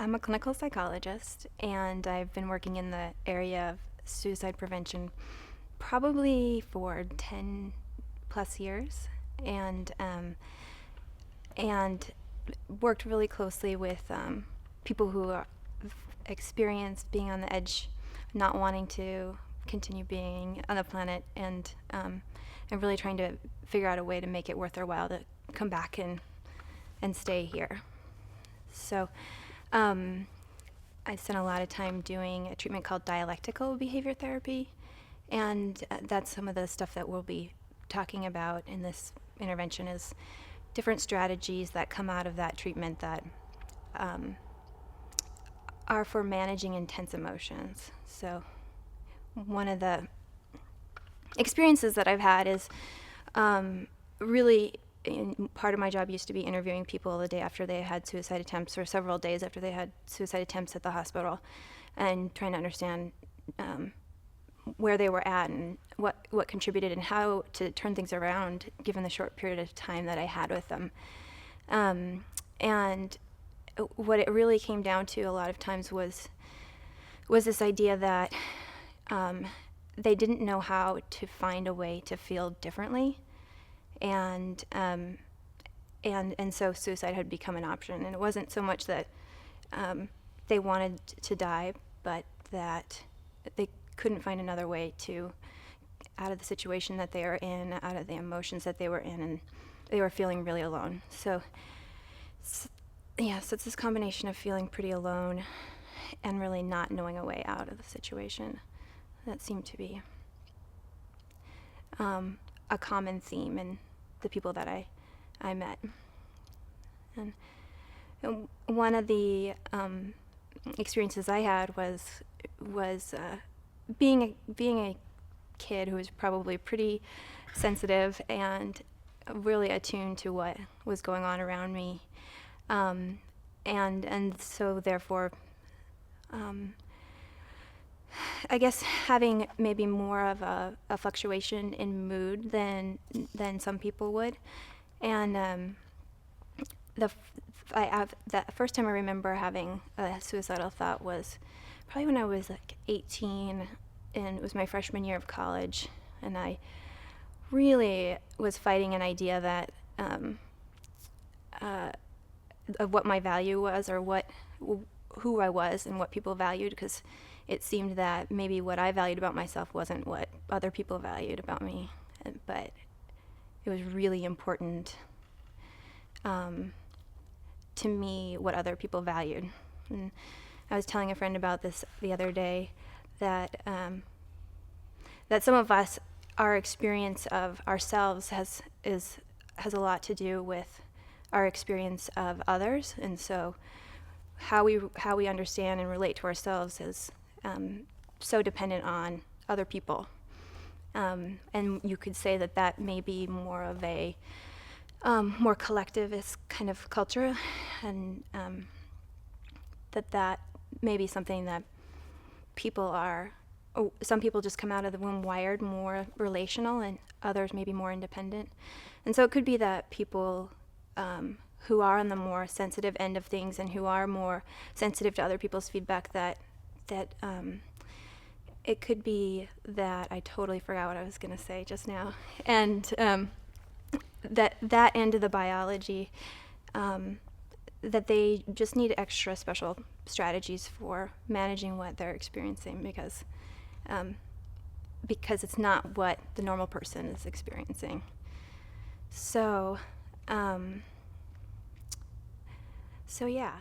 I'm a clinical psychologist, and I've been working in the area of suicide prevention probably for 10 plus years, and and worked really closely with people who are experienced being on the edge, not wanting to continue being on the planet, and really trying to figure out a way to make it worth their while to come back and stay here. So I spent a lot of time doing a treatment called Dialectical Behavior Therapy, and that's some of the stuff that we'll be talking about in this intervention is different strategies that come out of that treatment that are for managing intense emotions. So one of the experiences that I've had is really part of my job used to be interviewing people the day after they had suicide attempts or several days after they had suicide attempts at the hospital, and trying to understand where they were at and what contributed and how to turn things around given the short period of time that I had with them. And what it really came down to a lot of times was this idea that they didn't know how to find a way to feel differently, and so suicide had become an option. And it wasn't so much that they wanted to die, but that they couldn't find another way to out of the situation that they were in, out of the emotions that they were in, and they were feeling really alone. So it's this combination of feeling pretty alone and really not knowing a way out of the situation that seemed to be a common theme in the people that I met. And one of the experiences I had was being a kid who was probably pretty sensitive and really attuned to what was going on around me, and so therefore I guess having maybe more of a fluctuation in mood than some people would. And the first time I remember having a suicidal thought was probably when I was like 18, and it was my freshman year of college, and I really was fighting an idea that of what my value was, or who I was and what people valued, because it seemed that maybe what I valued about myself wasn't what other people valued about me, but it was really important to me what other people valued. And I was telling a friend about this the other day, that some of us, our experience of ourselves has a lot to do with our experience of others, and so how we understand and relate to ourselves is so dependent on other people, and you could say that may be more of a more collectivist kind of culture, and that may be something that some people just come out of the womb wired more relational, and others maybe more independent. And so it could be that people who are on the more sensitive end of things and who are more sensitive to other people's feedback, that it could be that I totally forgot what I was going to say just now, and that end of the biology, that they just need extra special strategies for managing what they're experiencing, because it's not what the normal person is experiencing. So yeah.